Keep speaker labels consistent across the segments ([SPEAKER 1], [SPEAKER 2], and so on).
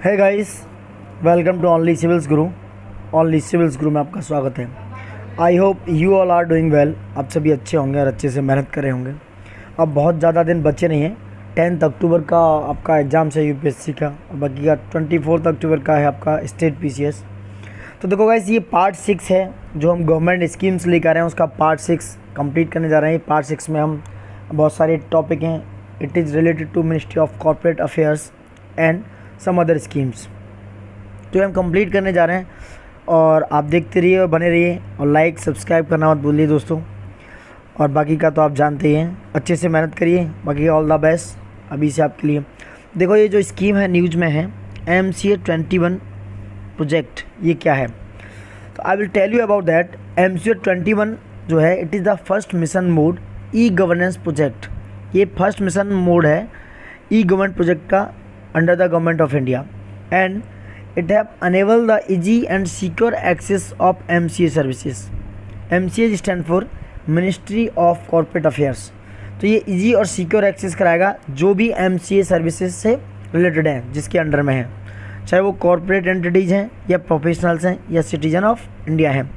[SPEAKER 1] है guys, welcome to only civils guru. Only civils guru में आपका स्वागत है। I hope you all are doing well. आप सभी अच्छे होंगे और अच्छे से मेहनत कर रहे होंगे। अब बहुत ज़्यादा दिन बचे नहीं हैं। 10 अक्टूबर का आपका एग्ज़ाम है यूपीएससी का, और बाकी का 24 अक्टूबर का है आपका स्टेट पीसीएस। तो देखो गाइस, ये पार्ट 6 है जो हम गवर्नमेंट स्कीम्स लेकर आ रहे हैं, उसका पार्ट 6 कंप्लीट करने जा रहे हैं। पार्ट 6 में हम बहुत सारे टॉपिक हैं। It is related to ministry of corporate affairs and some other schemes, तो हम कंप्लीट करने जा रहे हैं। और आप देखते रहिए और बने रहिए, और लाइक सब्सक्राइब करना मत भूलिए दोस्तों। और बाकी का तो आप जानते ही हैं, अच्छे से मेहनत करिए। बाकी ऑल द बेस्ट अभी से आपके लिए। देखो, ये जो स्कीम है न्यूज़ में है, MCA 21 प्रोजेक्ट, ये क्या है? तो I will tell you about that. MCA 21 जो है, it is the first mission mode e governance project. ये फर्स्ट मिशन मोड है ई गवर्नमेंट प्रोजेक्ट का under the government of India, and it have enabled the easy and secure access of MCA services. MCA stand for Ministry of Corporate Affairs. तो ये easy और secure access कराएगा जो भी MCA services से related हैं, जिसके अंडर में है, चाहे वो कॉर्पोरेट एंटिटीज़ हैं या प्रोफेशनल्स हैं या सिटीजन ऑफ इंडिया हैं।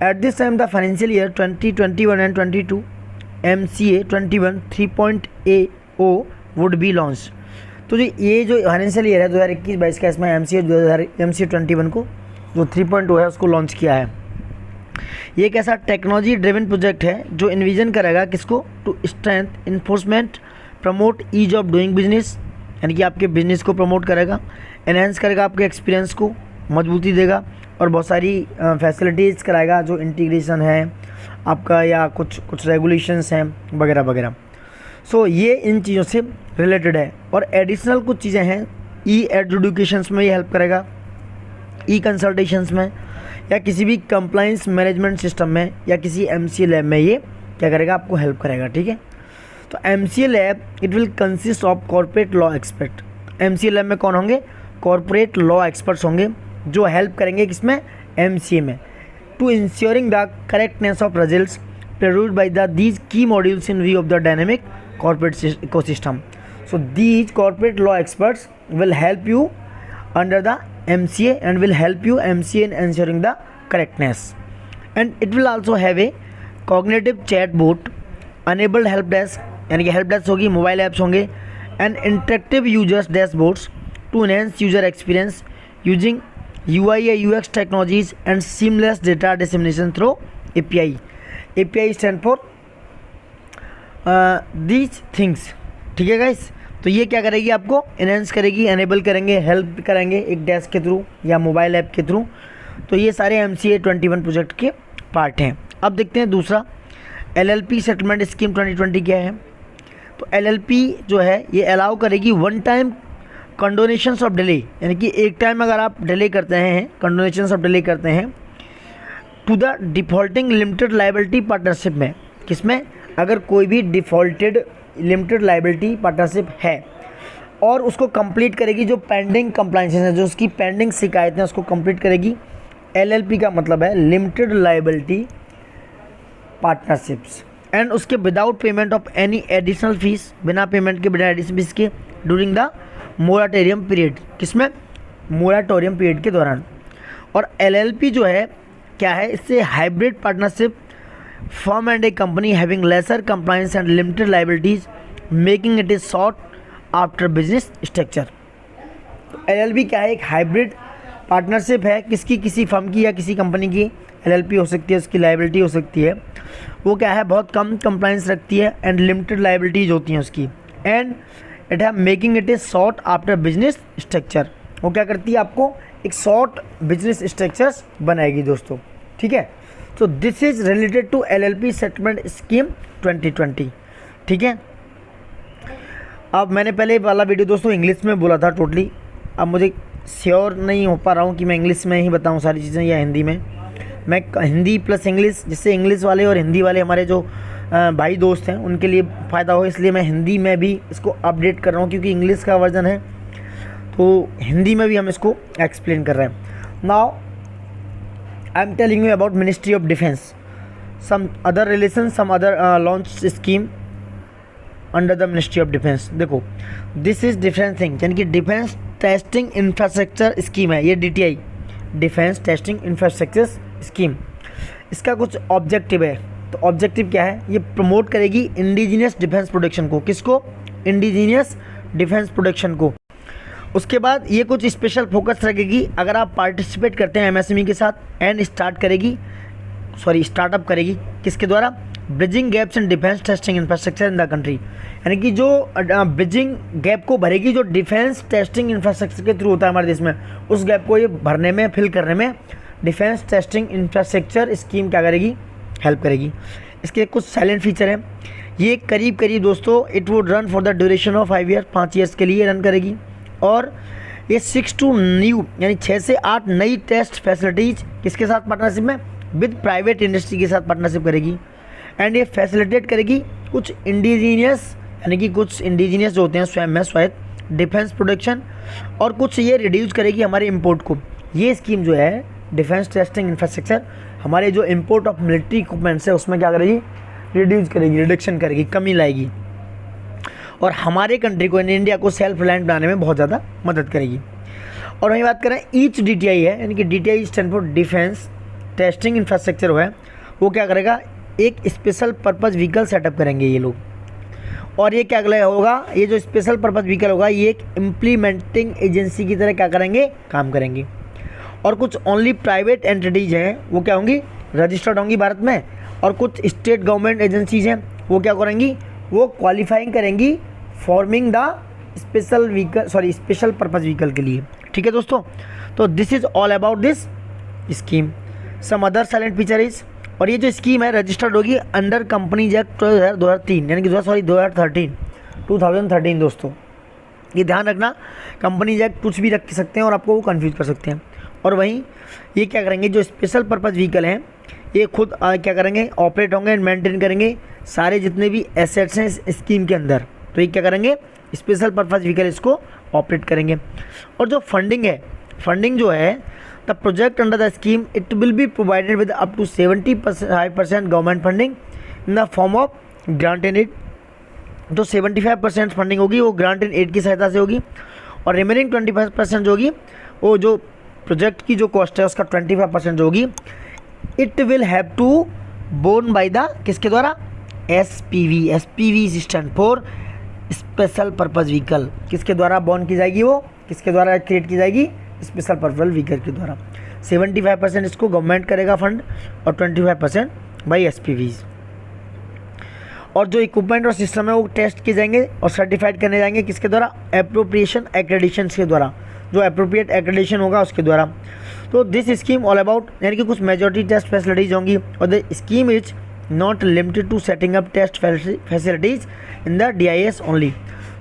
[SPEAKER 1] At this time the financial year 2021 and 22 MCA 21 3.0 would be launch. तो ये जो फाइनेंशियल ईयर है 2021-22 का, इसमें MCA 21 को जो 3.0 है उसको लॉन्च किया है। ये एक ऐसा टेक्नोलॉजी ड्रिवन प्रोजेक्ट है जो इन्विजन करेगा किसको? To strength enforcement, promote ease of doing business, यानी कि आपके बिजनेस को प्रमोट करेगा, एनहेंस करेगा आपके एक्सपीरियंस को, मजबूती देगा, और बहुत सारी फैसिलिटीज़ कराएगा जो इंटीग्रेशन है आपका, या कुछ रेगुलेशंस हैं वगैरह वगैरह। सो ये इन चीज़ों से रिलेटेड है। और एडिशनल कुछ चीज़ें हैं, ई एजुकेशंस में ये हेल्प करेगा, ई कंसल्टेशंस में, या किसी भी कंप्लाइंस मैनेजमेंट सिस्टम में, या किसी MCA लैब में ये क्या करेगा? आपको हेल्प करेगा। ठीक है, तो MCA lab it will consist of corporate law expert. MCA lab में कौन होंगे? कॉर्पोरेट लॉ एक्सपर्ट्स होंगे जो हेल्प करेंगे किसमें? MCA में, to ensuring the correctness of results produced by these key modules in view of the dynamic corporate ecosystem. So these corporate law experts will help you under the MCA and will help you MCA in ensuring the correctness. And it will also have a cognitive chatbot, enabled help desk, यानी कि help desk होगी, mobile apps होंगे, and interactive users dashboards to enhance user experience using UI and UX technologies and seamless data dissemination through API. API stand for these things. ठीक है guys, तो ये क्या करेगी? आपको एनहेंस करेगी, एनेबल करेंगे, हेल्प करेंगे एक डेस्क के थ्रू या मोबाइल ऐप के थ्रू। तो ये सारे MCA 21 प्रोजेक्ट के पार्ट हैं। अब देखते हैं दूसरा, LLP सेटलमेंट स्कीम 2020 क्या है? तो LLP जो है ये अलाउ करेगी वन टाइम कंडोनेशंस ऑफ डिले, यानी कि एक टाइम अगर आप डिले करते हैं, कंडोनेशंस ऑफ डिले करते हैं to the defaulting limited liability partnership में। किसमें? अगर कोई भी डिफ़ॉल्टेड लिमिटेड लाइबिलिटी पार्टनरशिप है और उसको कंप्लीट करेगी, जो पेंडिंग कंप्लाइंसेस हैं, जो उसकी पेंडिंग शिकायतें हैं, उसको कंप्लीट करेगी। LLP का मतलब है लिमिटेड लाइबिलिटी पार्टनरशिप्स, एंड उसके without payment of any additional fees, बिना पेमेंट के, बिना एडिशनल फीस के, ड्यूरिंग द मोराटोरियम पीरियड। किसमें? मोराटोरियम पीरियड के दौरान। और LLP जो है क्या है? इससे hybrid partnership firm and A company having laser compliance and limited liabilities making it is sought after business structure. LLP क्या है? एक हाइब्रिड पार्टनरशिप है, किसकी? किसी फर्म की या किसी कंपनी की LLP हो सकती है, उसकी लाइबिलिटी हो सकती है। वो क्या है? बहुत कम कंप्लायंस रखती है एंड लिमिटेड लाइबिलिटीज होती हैं उसकी, एंड इट है making it is sought after business structure. वो क्या करती है? आपको एक शॉर्ट बिजनेस स्ट्रक्चर्स बनाएगी दोस्तों। ठीक है, तो this is related to LLP settlement scheme 2020। ठीक है, अब मैंने पहले वाला वीडियो दोस्तों इंग्लिश में बोला था टोटली। अब मुझे श्योर नहीं हो पा रहा हूँ कि मैं इंग्लिश में ही बताऊँ सारी चीज़ें या हिंदी में। मैं हिंदी प्लस इंग्लिश, जिससे इंग्लिश वाले और हिंदी वाले हमारे जो भाई दोस्त हैं उनके लिए फ़ायदा हो, इसलिए मैं हिंदी में भी इसको अपडेट कर रहा हूँ, क्योंकि इंग्लिश का वर्जन है तो हिंदी में भी हम इसको एक्सप्लेन कर रहे हैं। Now I am telling you about ministry of defence, some other relation, some other launch scheme under the ministry of defence. देखो दिस इज डिफरेंट थिंग, यानी कि डिफेंस टेस्टिंग इंफ्रास्ट्रक्चर स्कीम है ये DTI, defence testing infrastructure scheme. इसका कुछ objective है, तो objective क्या है, ये प्रमोट करेगी इंडिजीनियस डिफेंस प्रोडक्शन को। किसको? इंडिजीनियस डिफेंस प्रोडक्शन को। उसके बाद ये कुछ स्पेशल फोकस रखेगी अगर आप पार्टिसिपेट करते हैं MSME के साथ, एंड स्टार्टअप करेगी किसके द्वारा? Bridging gaps in defence testing infrastructure in the country, यानी कि जो ब्रिजिंग गैप को भरेगी जो डिफेंस टेस्टिंग इंफ्रास्ट्रक्चर के थ्रू होता है हमारे देश में, उस गैप को ये भरने में, फिल करने में डिफेंस टेस्टिंग इंफ्रास्ट्रक्चर स्कीम क्या करेगी? हेल्प करेगी। इसके कुछ साइलेंट फीचर हैं। ये करीब दोस्तों it would run for the duration of 5 year, 5 years के लिए रन करेगी। और ये 6 to न्यू यानी 6 से 8 नई टेस्ट फैसिलिटीज़ किसके साथ पार्टनरशिप में? विद प्राइवेट इंडस्ट्री के साथ पार्टनरशिप करेगी। एंड ये फैसिलिटेट करेगी कुछ इंडिजीनियस, यानी कि कुछ इंडिजीनियस जो होते हैं स्वयं में स्वायत्त डिफेंस प्रोडक्शन, और कुछ ये रिड्यूस करेगी हमारे इंपोर्ट को। ये स्कीम जो है डिफेंस टेस्टिंग इंफ्रास्ट्रक्चर हमारे जो इंपोर्ट ऑफ मिलिट्री इक्विपमेंट्स है उसमें क्या करेगी? रिड्यूस करेगी, रिडक्शन करेगी, कमी लाएगी, और हमारे कंट्री को, इंडिया को सेल्फ रिलायंट बनाने में बहुत ज़्यादा मदद करेगी। और वहीं बात करें ईच DTI है, यानी कि DTI stand for defence testing infrastructure है, वो क्या करेगा? एक स्पेशल पर्पज़ व्हीकल सेटअप करेंगे ये लोग। और ये क्या होगा? ये जो स्पेशल पर्पज़ व्हीकल होगा ये एक इम्प्लीमेंटिंग एजेंसी की तरह क्या करेंगे? काम करेंगे। और कुछ ओनली प्राइवेट एंटिटीज़ हैं वो क्या होंगी? रजिस्टर्ड होंगी भारत में। और कुछ स्टेट गवर्नमेंट एजेंसीज हैं वो क्या करेंगी? वो क्वालिफाइंग करेंगी forming the special purpose vehicle के लिए। ठीक है दोस्तों, तो this is all about this scheme. Some other silent feature is, और ये जो स्कीम है रजिस्टर्ड होगी अंडर कंपनीज एक्ट 2003, यानी कि 2013 दोस्तों, ये ध्यान रखना। कंपनीज एक्ट कुछ भी रख सकते हैं और आपको वो कन्फ्यूज कर सकते हैं। और वहीं ये क्या करेंगे? जो स्पेशल पर्पज़ व्हीकल हैं ये खुद क्या करेंगे? ऑपरेट होंगे एंड मेंटेन करेंगे सारे जितने भी एसेट्स हैं इस स्कीम के अंदर। तो ये क्या करेंगे? स्पेशल पर्पज़ व्हीकल इसको ऑपरेट करेंगे। और जो फंडिंग है, फंडिंग जो है the project under the scheme it will be provided with up to 75% government funding in the form of grant and aid. जो 75% फंडिंग होगी वो ग्रांट एंड एड की सहायता से होगी, और रिमेनिंग 25% जो होगी वो जो प्रोजेक्ट की जो कॉस्ट है उसका 25% जो होगी it will have to borne by the किसके द्वारा? SPV stand for special purpose vehicle. किसके द्वारा बोर्न की जाएगी? वो किसके द्वारा क्रिएट की जाएगी? स्पेशल पर्पज़ व्हीकल के द्वारा। 75% इसको गवर्नमेंट करेगा फंड और 25% बाई SPVs। और जो इक्विपमेंट और सिस्टम है वो टेस्ट किए जाएंगे और सर्टिफाइड करने जाएंगे किसके द्वारा? एप्रोप्रिएशन एक्रेडिशन के द्वारा, जो अप्रोप्रिएट एक्रेडिशन होगा उसके द्वारा। तो दिस स्कीम ऑल अबाउट, यानी कि कुछ मेजॉरिटी टेस्ट फैसिलिटीज़ होंगी। और the scheme is not limited to setting up test facilities in the DIS only.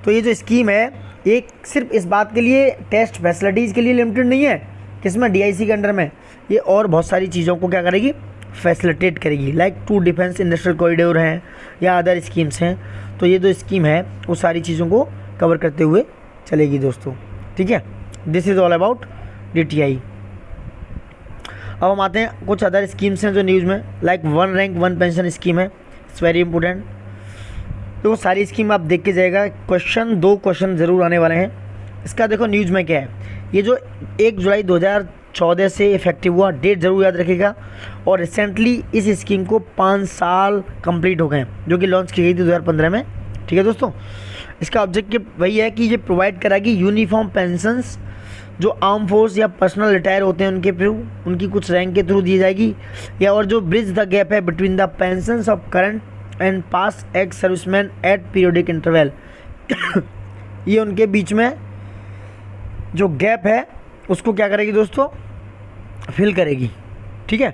[SPEAKER 1] तो ये जो स्कीम है ये सिर्फ इस बात के लिए टेस्ट फैसिलिटीज़ के लिए लिमिटेड नहीं है, किसमें? DIC के अंडर में। ये और बहुत सारी चीज़ों को क्या करेगी? फैसिलिटेट करेगी, लाइक 2 डिफेंस इंडस्ट्रियल कॉरिडोर हैं या अदर स्कीम्स हैं। तो ये जो स्कीम है वो सारी चीज़ों को कवर करते हुए चलेगी दोस्तों। ठीक है, this is all about DTI। अब हम आते हैं कुछ अदर स्कीम्स हैं जो न्यूज़ में, लाइक 1 रैंक 1 पेंशन स्कीम है, इट्स वेरी इंपॉर्टेंट। तो वो सारी स्कीम आप देख के जाएगा, 2 क्वेश्चन ज़रूर आने वाले हैं। इसका देखो न्यूज़ में क्या है, ये जो 1 जुलाई 2014 से इफेक्टिव हुआ, डेट ज़रूर याद रखिएगा। और रिसेंटली इस स्कीम को 5 साल कंप्लीट हो गए, जो कि लॉन्च की गई थी 2015 में। ठीक है दोस्तों, इसका ऑब्जेक्टिव वही है कि ये प्रोवाइड कराएगी यूनिफॉर्म पेंशंस जो आर्म फोर्स या पर्सनल रिटायर होते हैं उनके थ्रू, उनकी कुछ रैंक के थ्रू दी जाएगी, या और जो ब्रिज द गैप है between the pensions of current and past ex serviceman at periodic interval. ये उनके बीच में जो गैप है उसको क्या करेगी दोस्तों? फिल करेगी। ठीक है,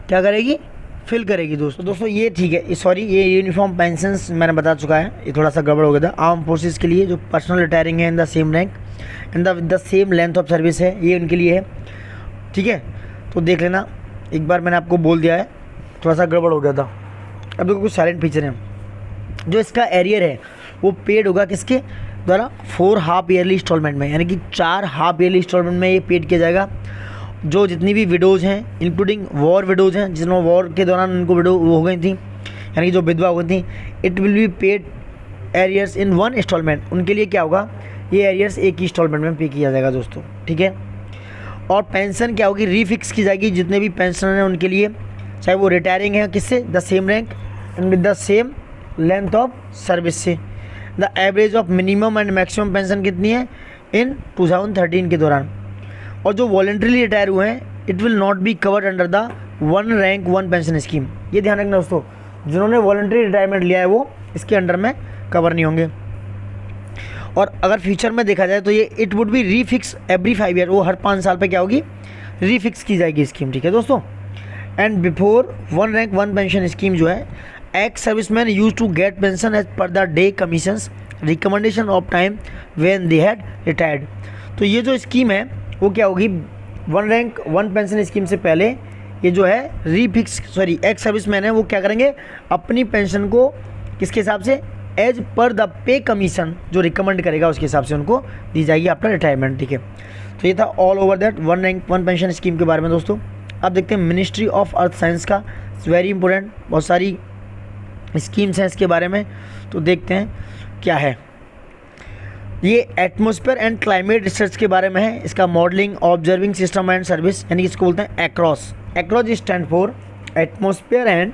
[SPEAKER 1] क्या करेगी? फिल करेगी दोस्तों। ये ठीक है, सॉरी, ये यूनिफॉर्म पेंशंस मैंने बता चुका है, ये थोड़ा सा गड़बड़ हो गया था। आर्म फोर्सेस के लिए जो पर्सनल रिटायरिंग है in the same rank and the same length of service है, ये उनके लिए है। ठीक है, तो देख लेना, एक बार मैंने आपको बोल दिया है, थोड़ा सा गड़बड़ हो गया था। अब देखो कुछ साइलेंट फीचर हैं। जो इसका एरियर है वो पेड होगा किसके द्वारा? 4 हाफ ईयरली इंस्टॉलमेंट में, यानी कि 4 हाफ ईयरली इंस्टॉलमेंट में ये पेड किया जाएगा। जो जितनी भी विडोज़ हैं, इंक्लूडिंग वॉर विडोज़ हैं, जिसमें वॉर के दौरान उनको विडो हो गई थी, यानी कि जो विधवा हो गई थी, it will be paid arrears in one installment, उनके लिए क्या होगा, ये एरियर्स एक ही इंस्टॉलमेंट में पे किया जाएगा दोस्तों, ठीक है। और पेंशन क्या होगी, रीफिक्स की जाएगी जितने भी पेंशनर हैं उनके लिए, चाहे वो रिटायरिंग है किससे, the same rank and with the same length of service से। The average of minimum and maximum pension कितनी है इन 2013 के दौरान। और जो वॉलंटरीली रिटायर हुए हैं, it will not be covered under the one rank one pension scheme. ये ध्यान रखना दोस्तों, जिन्होंने वॉलंटरी रिटायरमेंट लिया है वो इसके अंडर में कवर नहीं होंगे। और अगर फ्यूचर में देखा जाए तो ये it would be refix every 5 year, वो हर 5 साल पे क्या होगी, रीफिक्स की जाएगी स्कीम, ठीक है दोस्तों। And before one rank one pension scheme जो है, ex serviceman use to get pension as per the day commissions recommendation of time when they had retired. तो ये जो स्कीम है वो क्या होगी, one rank one pension scheme से पहले ये जो है एक्स सर्विसमैन है वो क्या करेंगे, अपनी पेंशन को किसके हिसाब से, as per the pay commission जो रिकमेंड करेगा उसके हिसाब से उनको दी जाएगी आफ्टर रिटायरमेंट, ठीक है। तो ये था all over that one rank one pension scheme के बारे में दोस्तों। अब देखते हैं मिनिस्ट्री ऑफ अर्थ साइंस का, इट्स वेरी इंपॉर्टेंट, बहुत सारी स्कीम्स हैं इसके बारे में, तो देखते हैं क्या है। ये एटमॉस्फेयर एंड क्लाइमेट रिसर्च के बारे में है, इसका modelling observing system and service, यानी कि इसको बोलते हैं across. Across stand for atmosphere and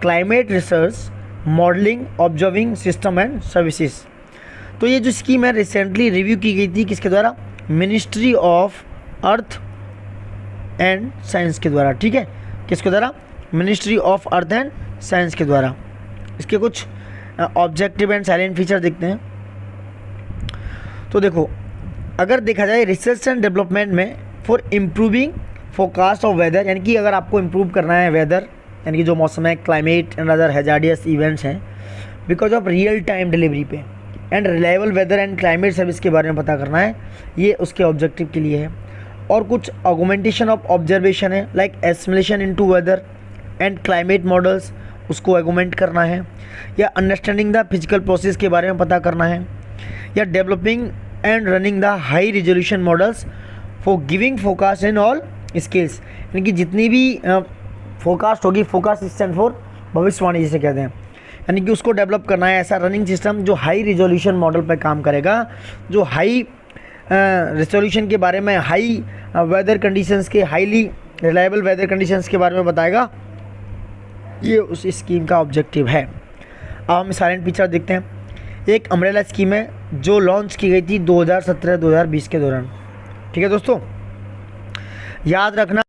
[SPEAKER 1] climate research modelling observing system and services. तो ये जो स्कीम है रिसेंटली रिव्यू की गई थी किसके द्वारा, ministry of earth and science के द्वारा, ठीक है। किसके द्वारा, ministry of earth and science के द्वारा। इसके कुछ ऑब्जेक्टिव एंड साइलेंट फीचर देखते हैं। तो देखो, अगर देखा जाए रिसर्च एंड डेवलपमेंट में for improving forecast of weather, यानी कि अगर आपको इम्प्रूव करना है वेदर, यानी कि जो मौसम है, climate and other hazardous events हैं, because of real time delivery पे and reliable weather and climate service के बारे में पता करना है, ये उसके ऑब्जेक्टिव के लिए है। और कुछ ऑगमेंटेशन ऑफ ऑब्जर्वेशन है, like assimilation into weather and climate models, उसको एगोमेंट करना है, या अंडरस्टैंडिंग द फिजिकल प्रोसेस के बारे में पता करना है, या developing and running the high resolution models for giving forecast in all scales, यानी कि जितनी भी फोरकास्ट होगी, फोरकास्ट स्टैंड फॉर भविष्यवाणी जिसे कहते हैं, यानी कि उसको डेवलप करना है ऐसा रनिंग सिस्टम जो हाई रिजोल्यूशन मॉडल पर काम करेगा, जो हाई रिजोल्यूशन के बारे में, हाई वेदर कंडीशंस के, हाईली रिलायबल वेदर कंडीशंस के बारे में बताएगा। ये उस स्कीम का ऑब्जेक्टिव है। अब हम साइलेंट फीचर देखते हैं। एक अम्ब्रेला स्कीम है जो लॉन्च की गई थी 2017-2020 के दौरान, ठीक है दोस्तों, याद रखना।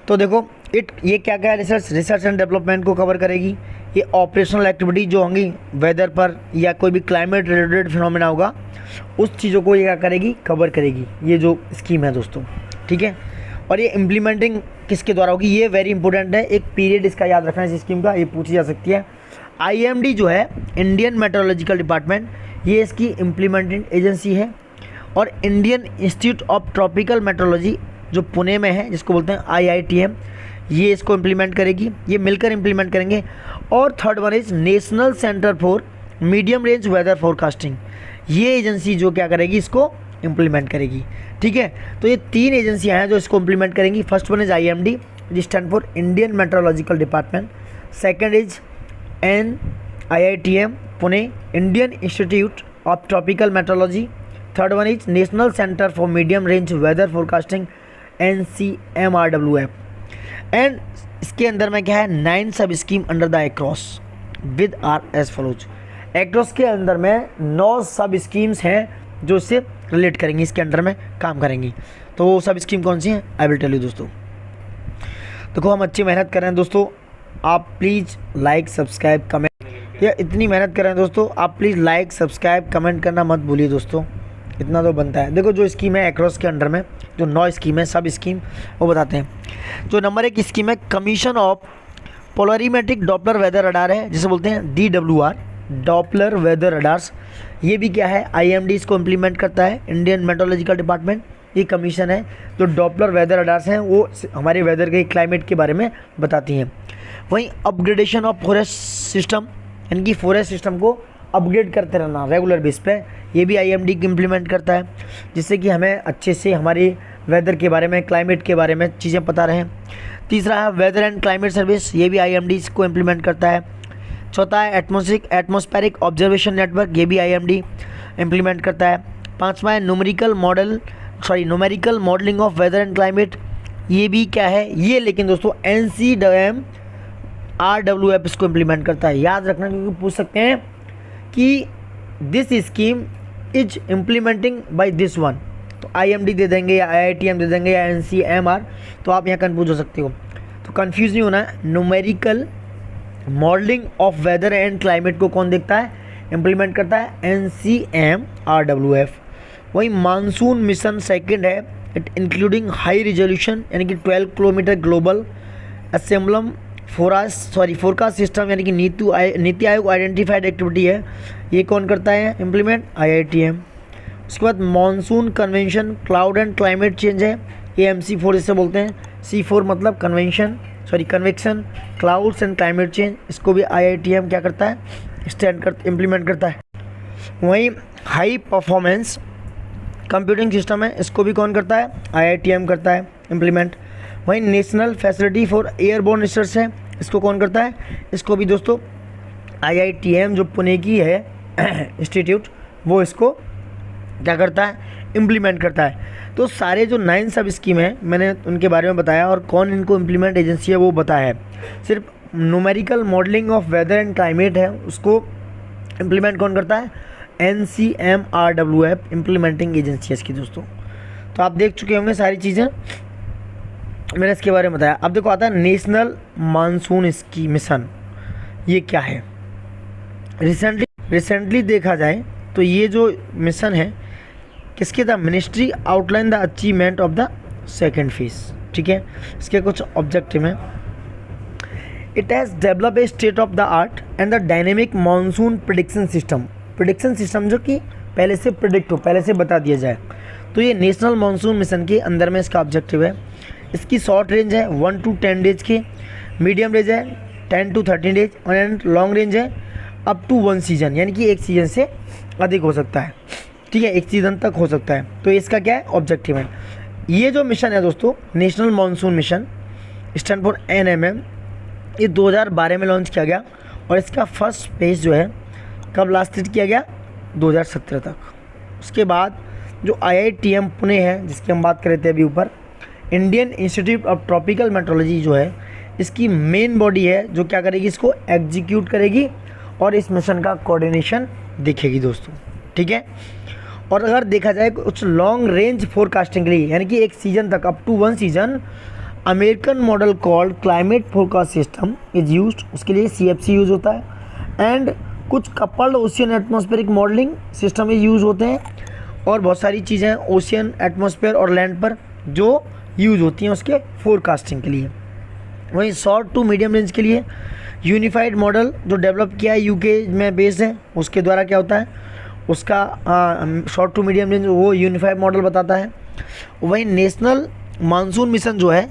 [SPEAKER 1] तो देखो ये क्या क्या है, रिसर्च एंड डेवलपमेंट को कवर करेगी। ये ऑपरेशनल एक्टिविटी जो होंगी वेदर पर या कोई भी क्लाइमेट रिलेटेड फिनोमेना होगा, उस चीज़ों को ये क्या करेगी, कवर करेगी, ये जो स्कीम है दोस्तों, ठीक है। और ये इम्प्लीमेंटिंग किसके द्वारा होगी, ये वेरी इंपॉर्टेंट है, एक पीरियड इसका याद रखना है इस स्कीम का, ये पूछी जा सकती है। IMD जो है इंडियन मेट्रोलॉजिकल डिपार्टमेंट, ये इसकी इम्प्लीमेंटिंग एजेंसी है। और Indian institute of tropical metrology जो पुणे में है, जिसको बोलते हैं IITM, ये इसको इम्प्लीमेंट करेगी, ये मिलकर इम्प्लीमेंट करेंगे। और third one is national centre for medium range weather forecasting, ये एजेंसी जो क्या करेगी, इसको इम्प्लीमेंट करेगी, ठीक है। तो ये 3 एजेंसियां हैं जो इसको इम्प्लीमेंट करेंगी। First one is IMD which stand for Indian meteorological department, second is NIITM Pune, Indian institute of tropical meteorology, third one is national centre for medium range weather forecasting NCMRWF। And इसके अंदर में क्या है, 9 sub scheme under the across with are as follows. Across के अंदर में 9 सब schemes हैं जो इससे रिलेट करेंगी, इसके अंडर में काम करेंगी। तो वो सब स्कीम कौन सी हैं, आई विल टेल यू दोस्तों। देखो हम अच्छी मेहनत कर रहे हैं दोस्तों, आप प्लीज़ लाइक सब्सक्राइब कमेंट, या इतनी मेहनत कर रहे हैं दोस्तों, आप प्लीज़ लाइक सब्सक्राइब कमेंट करना मत भूलिए दोस्तों, इतना तो बनता है। देखो जो स्कीम है एक्रोस के अंडर में, जो 9 स्कीम है, सब स्कीम वो बताते हैं। जो नंबर 1 स्कीम है commission of polarimetric Doppler weather radar है, जिसे बोलते हैं DWR, डॉपलर वेदर रडार्स। ये भी क्या है, IMD इसको इम्प्लीमेंट करता है, इंडियन मेट्रोलॉजिकल डिपार्टमेंट। ये कमीशन है जो डॉपलर वेदर रडार्स हैं, वो हमारे वेदर के क्लाइमेट के बारे में बताती हैं। वहीं अपग्रेडेशन ऑफ फॉरेस्ट सिस्टम, यानी कि फॉरेस्ट सिस्टम को अपग्रेड करते रहना रेगुलर बेस पे, ये भी IMD इम्प्लीमेंट करता है, जिससे कि हमें अच्छे से हमारे वेदर के बारे में, क्लाइमेट के बारे में चीज़ें पता रहें। तीसरा है वेदर एंड क्लाइमेट सर्विस, ये भी IMD इसको इम्प्लीमेंट करता है। चौथा है एटमॉस्फेरिक ऑब्जर्वेशन नेटवर्क, ये भी आईएमडी इम्प्लीमेंट करता है। पांचवा है numerical modelling of weather and climate, ये भी क्या है ये, लेकिन दोस्तों NCMRWF इसको इम्प्लीमेंट करता है। याद रखना क्योंकि पूछ सकते हैं कि this scheme is implementing by this one, तो IMD दे देंगे या IITM दे देंगे या NCMR, तो आप यहाँ कन्फ्यूज हो सकते हो। तो कन्फ्यूज नहीं होना है। Numerical modelling of weather and climate को कौन देखता है, इम्प्लीमेंट करता है, NCMRWF। वही मानसून मिशन सेकंड है, इट इंक्लूडिंग हाई रिजोल्यूशन यानी कि 12 kilometre global ensemble forecast system यानी कि नीति आयोग आइडेंटिफाइड एक्टिविटी है, ये कौन करता है इम्प्लीमेंट, IITM। उसके बाद monsoon convention cloud and climate change है, ये MC4 इसे बोलते हैं। C4 मतलब convection clouds and climate change, इसको भी IITM क्या करता है, इम्प्लीमेंट करता है। वहीं हाई परफॉर्मेंस कंप्यूटिंग सिस्टम है, इसको भी कौन करता है, IITM करता है इम्प्लीमेंट। वहीं national facility for airborne research है, इसको कौन करता है, इसको भी दोस्तों IITM जो पुणे की है इंस्टीट्यूट, वो इसको क्या करता है, इम्प्लीमेंट करता है। तो सारे जो 9 सब स्कीम है मैंने उनके बारे में बताया और कौन इनको इम्प्लीमेंट एजेंसी है वो बताया है। सिर्फ numerical modelling of weather and climate है, उसको इम्प्लीमेंट कौन करता है, NCMRWF इम्प्लीमेंटिंग एजेंसी है इसकी दोस्तों। तो आप देख चुके होंगे सारी चीज़ें, मैंने इसके बारे में बताया। अब देखो आता है नेशनल मानसून स्कीम मिशन, ये क्या है। रिसेंटली देखा जाए तो ये जो मिशन है किसके था, ministry outline the achievement of the second phase, ठीक है। इसके कुछ ऑब्जेक्टिव हैं। It has develop a state of the art and the dynamic monsoon prediction system जो कि पहले से प्रिडिक्ट हो, पहले से बता दिया जाए। तो ये नेशनल मानसून मिशन के अंदर में इसका ऑब्जेक्टिव है। इसकी शॉर्ट रेंज है 1 to 10 डेज की, मीडियम रेंज है 10 to 13 डेज और लॉन्ग रेंज है अप टू 1 सीजन, यानी कि एक सीजन से अधिक हो सकता है, ठीक है, एक सीजन तक हो सकता है। तो इसका क्या है ऑब्जेक्टिव है। ये जो मिशन है दोस्तों national monsoon mission stand for NMM, ये 2012 में लॉन्च किया गया और इसका फर्स्ट फेज जो है कब लास्ट किया गया, 2017 तक। उसके बाद जो IITM पुणे है जिसकी हम बात कर रहे थे अभी ऊपर, Indian institute of tropical metrology जो है इसकी मेन बॉडी है जो क्या करेगी, इसको एग्जीक्यूट करेगी और इस मिशन का कोऑर्डिनेशन देखेगी दोस्तों, ठीक है। और अगर देखा जाए कुछ लॉन्ग रेंज फोरकास्टिंग के लिए यानी कि एक सीजन तक up to 1 season, American model called climate forecast system is used, उसके लिए CFC यूज होता है। एंड कुछ coupled ocean atmospheric modelling system use होते हैं और बहुत सारी चीज़ें ओशियन एटमॉस्फेयर और लैंड पर जो यूज़ होती हैं उसके फोरकास्टिंग के लिए। वहीं शॉर्ट टू मीडियम रेंज के लिए यूनिफाइड मॉडल जो डेवलप किया है UK में बेस्ड है, उसके द्वारा क्या होता है उसका शॉर्ट टू मीडियम रेंज वो यूनिफाइड मॉडल बताता है। वहीं नेशनल मानसून मिशन जो है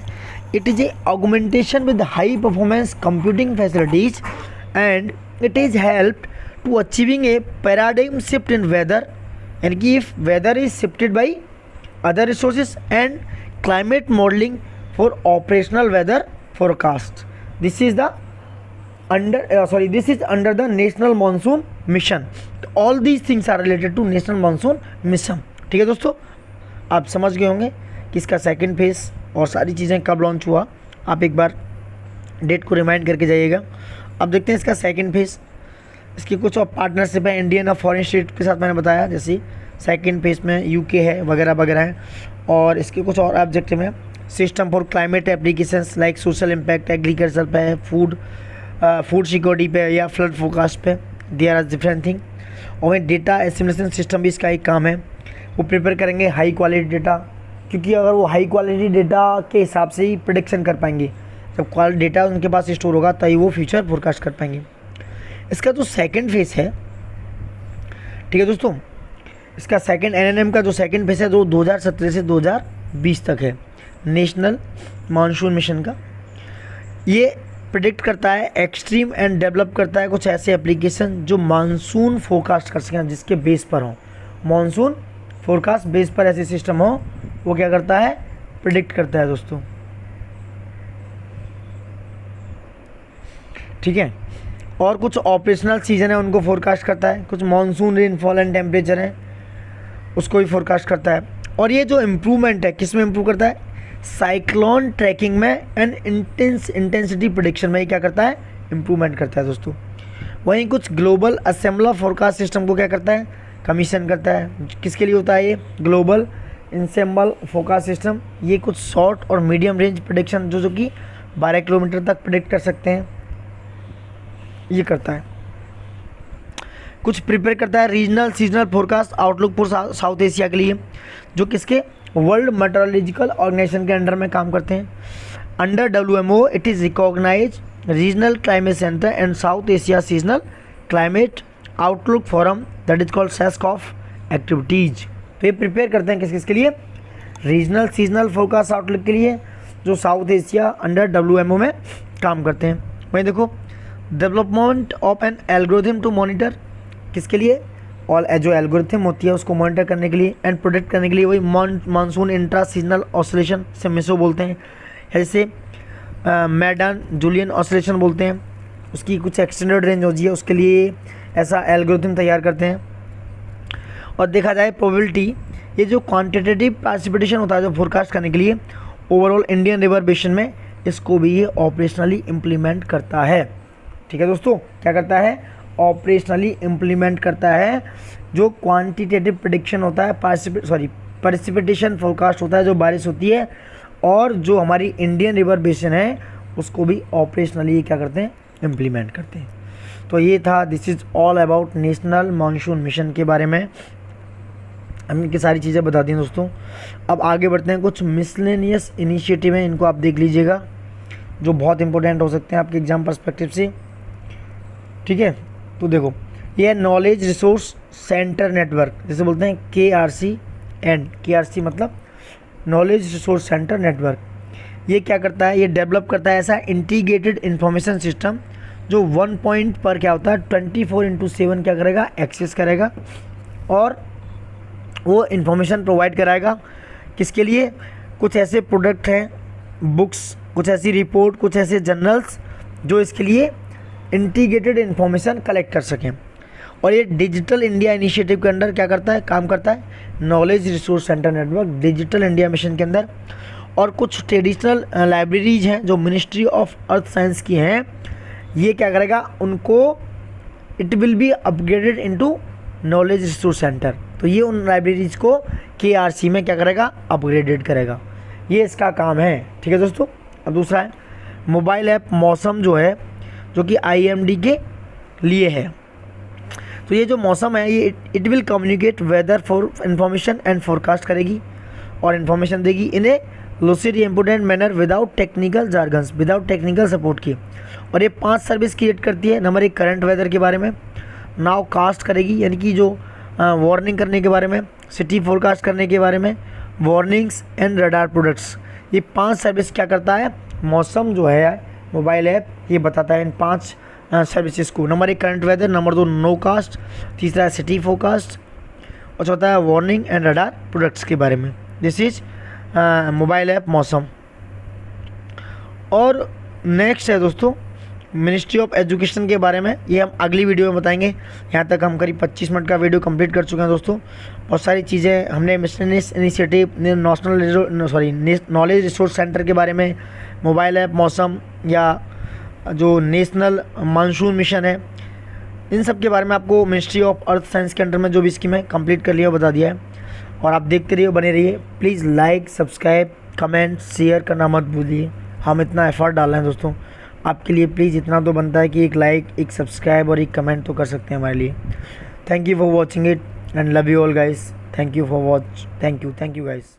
[SPEAKER 1] it is a augmentation with high performance computing facilities and it is help to achieving a paradigm shift in weather, यानी कि if weather is shifted by other resources and climate modelling for operational weather forecast. This is under the national monsoon mission. All these things are related to national monsoon mission, ठीक है दोस्तों। आप समझ गए होंगे कि इसका सेकेंड फेज और सारी चीज़ें कब लॉन्च हुआ, आप एक बार डेट को रिमाइंड करके जाइएगा। अब देखते हैं इसका सेकेंड फेज, इसकी कुछ और पार्टनरशिप है इंडियन और फॉरेन स्टेट के साथ, मैंने बताया जैसे सेकेंड फेज में UK है वगैरह वगैरह है। और इसके कुछ और ऑब्जेक्टिव हैं, system for climate applications like social impact, agriculture पे, फूड सिक्योरिटी पे या फ्लड फोरकास्ट पे, देयर आर डिफरेंट थिंग। और वहीं डेटा एसिमुलेशन सिस्टम भी इसका एक काम है, वो प्रिपेयर करेंगे हाई क्वालिटी डेटा, क्योंकि अगर वो हाई क्वालिटी डेटा के हिसाब से ही प्रिडिक्शन कर पाएंगे, जब क्वालिटी डेटा उनके पास स्टोर होगा तभी वो फ्यूचर फोरकास्ट कर पाएंगे। इसका जो सेकंड फेज है, ठीक है दोस्तों, इसका सेकंड NNM का जो सेकंड फेज है वो 2017 से 2020 तक है नेशनल मानसून मिशन का। ये प्रिडिक्ट करता है एक्सट्रीम एंड डेवलप करता है कुछ ऐसे एप्लीकेशन जो मानसून फोरकास्ट कर सकें, जिसके बेस पर हो, मानसून फोरकास्ट बेस पर ऐसे सिस्टम हो, वो क्या करता है, प्रिडिक्ट करता है दोस्तों, ठीक है। और कुछ ऑपरेशनल सीजन है उनको फोरकास्ट करता है, कुछ मानसून रेनफॉल एंड टेम्परेचर है उसको भी फोरकास्ट करता है। और ये जो इम्प्रूवमेंट है किस में इम्प्रूव करता है, साइक्लोन ट्रैकिंग में एंड इंटेंसिटी प्रेडिक्शन में ये क्या करता है, इम्प्रूवमेंट करता है दोस्तों। वहीं कुछ ग्लोबल असेंबलर फोरकास्ट सिस्टम को क्या करता है, कमीशन करता है। किसके लिए होता है ये ग्लोबल इंसेम्बल फोरकास्ट सिस्टम, ये कुछ शॉर्ट और मीडियम रेंज प्रेडिक्शन जो कि 12 किलोमीटर तक प्रेडिक्ट कर सकते हैं, ये करता है। कुछ प्रिपेयर करता है regional seasonal forecast outlook for South Asia के लिए, जो किसके वर्ल्ड मेट्रोलॉजिकल ऑर्गेनाइजेशन के अंडर में काम करते हैं। Under WMO it is recognise regional climate centre and South Asia seasonal climate outlook forum that is called SASCOF activities. तो ये प्रिपेयर करते हैं किस किस के लिए, रीजनल सीजनल फोरकास्ट आउटलुक के लिए, जो साउथ एशिया अंडर WMO में काम करते हैं। वहीं देखो development of an algorithm to monitor, किसके लिए, और जो एल्गोरिथम होती है उसको मॉनिटर करने के लिए एंड प्रोटेक्ट करने के लिए, वही मानसून इंट्रा सीजनल ऑसिलेशन से मिसो बोलते हैं, ऐसे मैडन जूलियन ऑसिलेशन बोलते हैं, उसकी कुछ एक्सटेंडेड रेंज होती है, उसके लिए ऐसा एल्गोरिथम तैयार करते हैं। और देखा जाए प्रोबेबिलिटी, ये जो क्वांटिटेटिव प्रेसिपिटेशन होता है जो फोरकास्ट करने के लिए ओवरऑल इंडियन रिवर बेसिन में, इसको भी ये ऑपरेशनली इम्प्लीमेंट करता है। ठीक है दोस्तों, क्या करता है, ऑपरेशनली इम्प्लीमेंट करता है। जो क्वांटिटेटिव प्रेडिक्शन होता है प्रेसिपिटेशन फोरकास्ट होता है जो बारिश होती है, और जो हमारी इंडियन रिवर बेसिन है उसको भी ऑपरेशनली क्या करते हैं, इम्प्लीमेंट करते हैं। तो ये था, this is all about national monsoon mission के बारे में, हमने इनकी सारी चीज़ें बता दी दोस्तों। अब आगे बढ़ते हैं, कुछ मिसलेनियस इनिशिएटिव हैं, इनको आप देख लीजिएगा जो बहुत इंपॉर्टेंट हो सकते हैं आपके एग्जाम पर्सपेक्टिव से। ठीक है, तो देखो ये है नॉलेज रिसोर्स सेंटर नेटवर्क, जैसे बोलते हैं KRCN, KRC मतलब नॉलेज रिसोर्स सेंटर नेटवर्क। ये क्या करता है, ये डेवलप करता है ऐसा इंटीग्रेटेड इंफॉर्मेशन सिस्टम जो 1 पॉइंट पर क्या होता है 24/7 क्या करेगा, एक्सेस करेगा, और वो इन्फॉर्मेशन प्रोवाइड कराएगा किसके लिए, कुछ ऐसे प्रोडक्ट हैं, बुक्स, कुछ ऐसी रिपोर्ट, कुछ ऐसे जर्नल्स जो इसके लिए इंटीग्रेटेड इन्फॉर्मेशन कलेक्ट कर सकें। और ये डिजिटल इंडिया इनिशिएटिव के अंडर क्या करता है, काम करता है, knowledge resource centre network digital India mission के अंदर। और कुछ ट्रेडिशनल लाइब्रेरीज हैं जो मिनिस्ट्री ऑफ अर्थ साइंस की हैं, ये क्या करेगा, उनको it will B upgraded into knowledge resource centre, तो ये उन लाइब्रेरीज को KRC में क्या करेगा, अपग्रेडेड करेगा, ये इसका काम है। ठीक है दोस्तों। अब दूसरा है मोबाइल ऐप मौसम जो है, जो कि IMD के लिए है। तो ये जो मौसम है ये it will communicate weather for information and forecast करेगी और इन्फॉर्मेशन देगी in a lucid important manner without technical jargons, without technical support की। और ये 5 सर्विस क्रिएट करती है। नंबर 1 करंट वेदर के बारे में, नाउ कास्ट करेगी यानी कि जो वार्निंग करने के बारे में, सिटी फोरकास्ट करने के बारे में, वार्निंग्स एंड रडार प्रोडक्ट्स। ये 5 सर्विस क्या करता है, मौसम जो है मोबाइल ऐप ये बताता है इन 5 सर्विसेज को। Number 1 current weather, number 2 nowcast, तीसरा है सिटी फोरकास्ट, और चौथा है वार्निंग एंड रडार प्रोडक्ट्स के बारे में। दिस इज मोबाइल ऐप मौसम। और नेक्स्ट है दोस्तों मिनिस्ट्री ऑफ एजुकेशन के बारे में, ये हम अगली वीडियो में बताएंगे। यहाँ तक हम करीब 25 मिनट का वीडियो कंप्लीट कर चुके हैं दोस्तों। बहुत सारी चीज़ें हमने miscellaneous initiative, knowledge resource centre के बारे में, मोबाइल ऐप मौसम, या जो नेशनल मानसून मिशन है, इन सब के बारे में आपको मिनिस्ट्री ऑफ अर्थ साइंस के अंडर में जो भी स्कीम है कंप्लीट कर लिया, बता दिया है। और आप देखते रहिए, बने रहिए। Please like, subscribe, comment, share करना मत भूलिए। हम इतना एफर्ट डाल रहे हैं दोस्तों आपके लिए, प्लीज़ इतना तो बनता है कि एक लाइक, एक सब्सक्राइब और एक कमेंट तो कर सकते हैं हमारे लिए। Thank you for watching it and love you all guys. Thank you for watch, thank you guys.